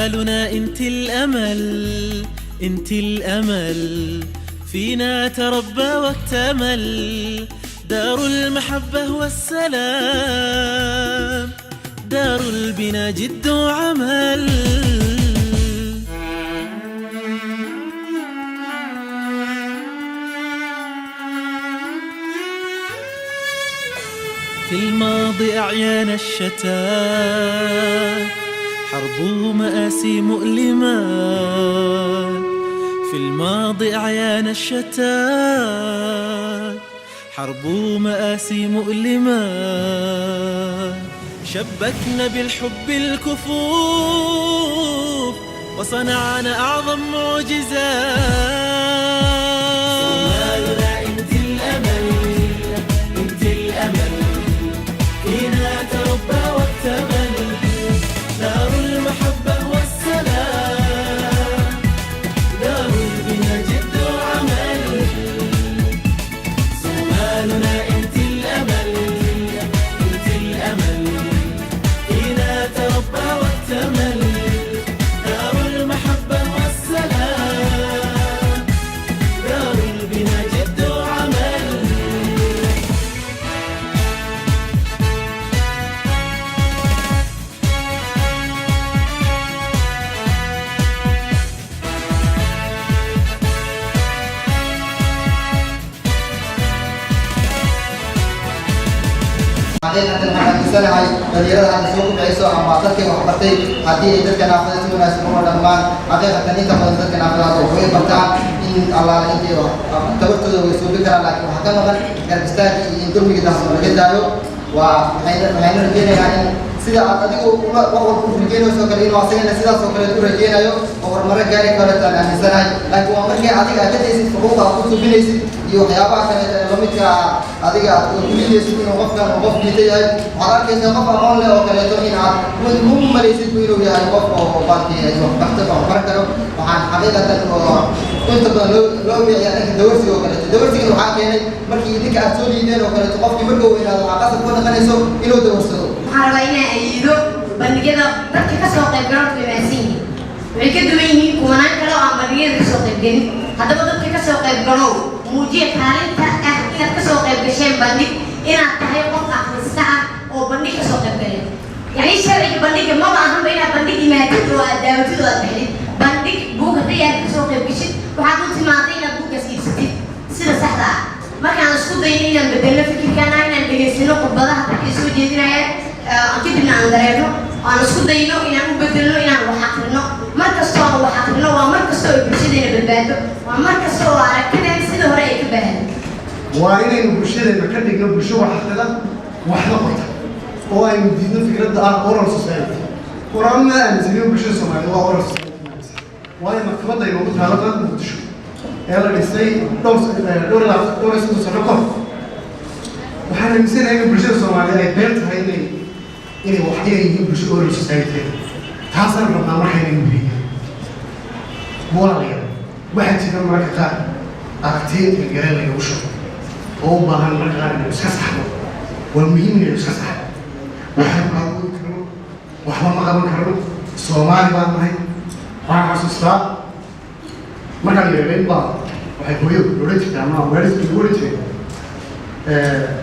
سؤالنا انت الأمل، انت الأمل فينا تربى واكتمل. دار المحبة والسلام، دار البنا جد وعمل. في الماضي أعيان الشتات، حرب ومآسي مؤلمة. في الماضي أعيان الشتات، حرب ومآسي مؤلمة. شبكنا بالحب الكفوف وصنعنا أعظم معجزات. صومالنا انت الأمل، انت الأمل فينا تربى واكتمل. دار المحبة والسلام، دار البنا جد وعمل. صومالنا انت الأمل، انت الأمل فينا تربى واكتمل. دار المحبة والسلام، دار البنا جد وعمل. حقيقة waxaan isanahay dhalinyarada soo kubcayso ama dadka wax bartay hadii ay dadka naafada si wanaagsan u dhamaan xaqiiqatan inta badan dadka naafada way bartaan in Allah intii tabartooda way soo bikaraan laakiin waxa ka maqan garbistaagi iyo dulmiga daahsan laga daayo waxayna rajeenayaan in sida aad adigu wax walba u rajeynayso kale inuu asagana sidaas oo kale u rajeenayo oo horumar gaari karo taan aaminsanahay. laakiin waa markii adiga aad dadaysid xuquuqda aad ku subinaysid iyo waxyaabaha kale ee la midka adiga aad ku leeysid inuu qofkan qof diiday yahay. waxaad arkaysaa qof aqoon leh oo kaleeto in aad u malaysid inuu yahay qof oo baantii ay wax barta oo baran karo. waxaan xaqiiqatan inta badan loo bixiyaa dhanka dawarsiga oo kaleeto. dawarsiga waxaa keenay markii idinka aad soo liideen oo kaleeto qofkii marka weynaado waxaa qasab ku noqonayso inuu dawarsado. waxaan rabaa inaan ayido bandhigyada dadka ka soo qayb gala qiimaysan yihiin. waxay ka duwan yihiin kumanaan kale oo aan bandhigyada ka soo qayb gelin. haddaba dadka ka soo qayb galow muujiya kaalinta ah inaad ka soo qayb gasheen bandhig, inaad tahay qof akrista ah oo bandhig ka soo qayb galay. yacni sharciga bandhiga maba ahanba inaad bandhig imaatid oo aad daawatid oo aad bixid. bandhig buug haddii aad ka soo qayb gashid waxaad u timaaday inaad buuggaas iibsatid sida saxda ah. markaan isku dayno inaan bedelno fikirkaana, inaan dhegaysano khudbadaha dadkay soo jeedinayaan, kadibna aan dareerno aan isku dayno inaan u bedelno inaan wax aqrino. mar kastoo aan wax aqrino waa mar kastoo ay bulshadeena badbaado, waa mar kastoo aragtideena sida hore ay ka baahdo. waa inaynu bulshadeena ka dhigno bulsho wax aqrida waxna qorta oo aynu diidno fikradda ah oral society. quraan ma aaminsanin bulshada Soomaaliyeed waa oral society. waayo maktabadda inoogu taalo qaranka Muqdisho ee la dhisay dhowr sano kahor. waxaan aaminsanahay in bulshada Soomaaliyeed ay been tahay inay wax yihiin bulsho oral society. taasaan rabnaa markaynaynu bixiyo walaalayaal. waxaa jira mararka qaar aragtiyo gargaar lagu shubo oo u baahan marka qaar inaynu iska saxno. waa muhiim inaynu iska saxno. waxaan qaadooyi karno waxba ma qaban karno. Soomaali baan nahay. waxaan xasuustaa markaan yareyn baa waxay hooyo odhan jirtay ama waalidkii ugu odhan jiray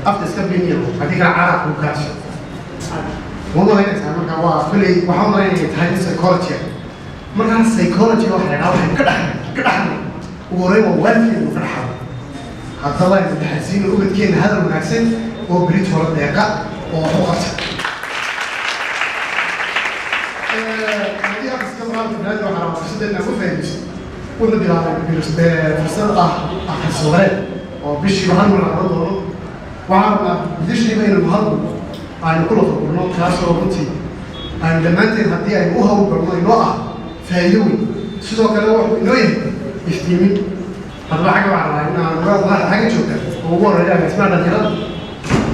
afta iska beniyo haddii kala carab ku kaasho. ma malaynaysaa markaa waa kuley waxaa malaynaya tahay psychology. markaan psychology waxa la dhahaa waxay ka dhaxnay ugu horreyn waa waalidkeenu ka dhaxlo. haddaba aynu dhaxalsiino ubadkeena hadal wanaagsan oo berit hore deeqa oo wax u qabta. haddii aad iska maqaalka banaadmi waxaa rabaa fursaddeena ku faa'iidayso. wuxuu bilaabay fursad akhrisoreed oo bishiiba hal mar aqran doono. waxaan rabnaa bishiiba inaynu hal aynu kula furno kaasoo runtii aynu dhammaanteen haddii aynu u hawlgalno inoo ah faa'iido weyn. sidoo kale wuxuu inoo yahay iftiimin. haddaba xagga waxaa rabaa inaan madaxda xagga joogta oo ugu horreeya agaasimaha dhalinyarada.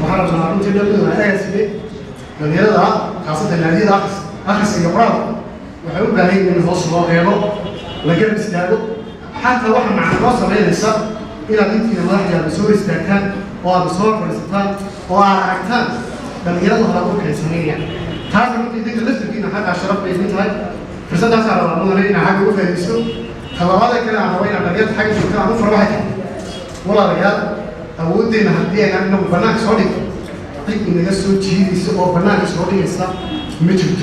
waxaan rabnaa runtii dhammadooda agaasime dhalinyarada khaasatan naadiyada akhriska iyo qoraalka waxay u baahan yihiin in hoos loo eego la garab istaago. xataa waxa macna loo samaynaysa inaad intiina madaxdaada soo istaagtaan oo aad soo fadhiisataan oo aad aragtaan dhalinyarada hore u kaysanayaan. taas runtii idinka laftirkiina xataa sharaf bay idin tahay. فرصة صار والله لينا حاجة وفي السوق خلاص كده أنا وين أنا جبت حاجة كده أنا مفرح واحد والله رجال أودي إن هدي أنا إنه بناك صديق طيب إن يسوي شيء يسوي بناك صديق يسا مجرد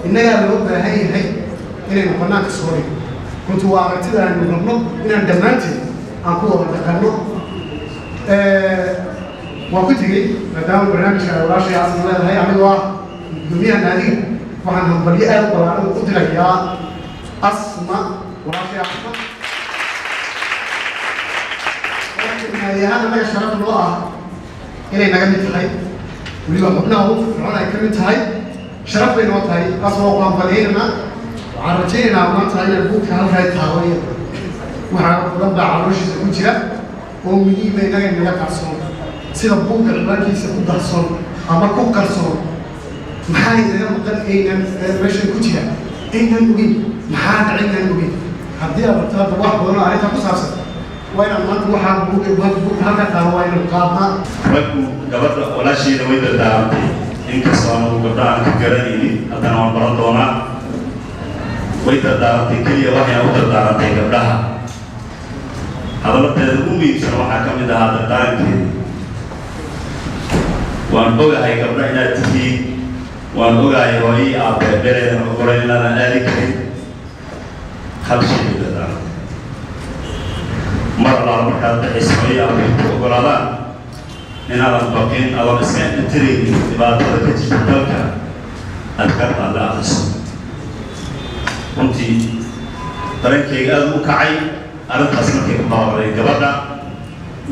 إن يا رب هي إن بناك صديق كنت وعرفت أن نقول إن دمنتي أقول أتكلم وكنت مدام برنامج راشي عبد الله هي عملوا دنيا نادي وعن بليئة وعن قلت لك يا أسمع وراشي أسمع ولكن هذا ما يشرف الله إلى نجمة هاي ولما مبناه فرعنا كلمة هاي شرف بين وقت هاي أسمع وقام بلينا وعرجينا وقت هاي البوك هاي تهاوية وعرب عروش زوجها ومني ما ينجم يقصون sida buugga cibaarkiisa ku darson ama ku qarsoon maxaa inaga maqan aynan meeshan ku jira aynan ogin maxaa dhacaynan ogin haddii aad rabtaada wax badan oo arrinta ku saabsan waa inaan maanta waxaa buugga halka taalo waa inaan qaadnaa raggu gabadha walaasheeda way dardaarantay inkastoo aanu gabdhaha aan ka garanaynin haddana waan baran doonaa way dardaarantay keliya waxayna u dardaarantay gabdhaha hadaladeeda ugu muhiimsan waxaa ka mid ahaa dardaarankeeda waan ogahay gabdha inaad tihiin waan ogahay hooyii aabbeebereedan ogolan inaadan aadi karin hal shay bay dardaarantay mar allaala markaad baxaysa hooyii aabbeeku ogolaadaan inaadan baqin adoon iska intiraynin dhibaatada ka jirta dalka adkaarta aad la akhriso runtii dareenkayga aada u kacay arrintaas markay ku baabaray gabadha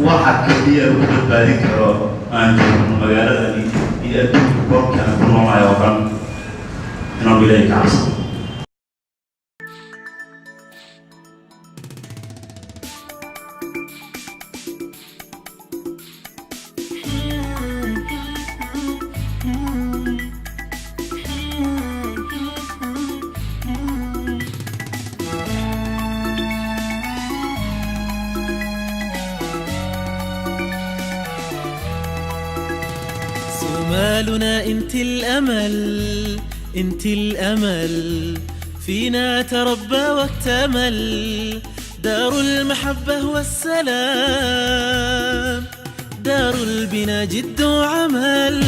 waxa keliya lagu badbaadin karo aan joogno magaaladani iyo adduunka goobkaan ku noolahay oo dhan inaan ilaahay ka cabsano صومالنا انت الأمل انت الأمل فينا تربى واكتمل دار المحبة والسلام دار البنا جد وعمل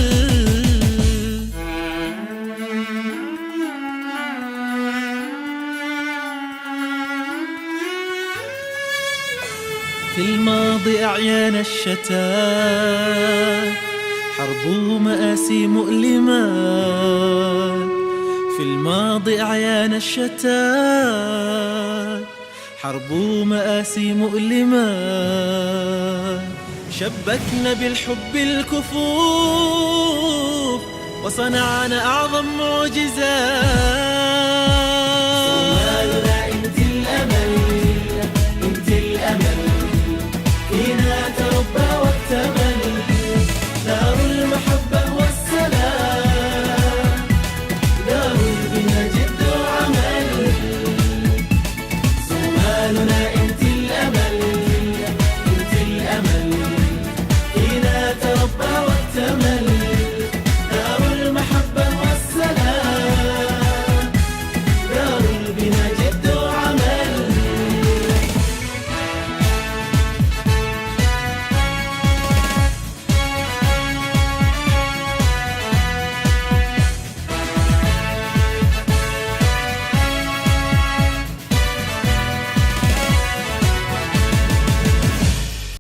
في الماضي أعيان الشتات حرب ومآسي مؤلمة في الماضي أعيان الشتات حرب ومآسي مؤلمة شبكنا بالحب الكفوف وصنعنا أعظم معجزات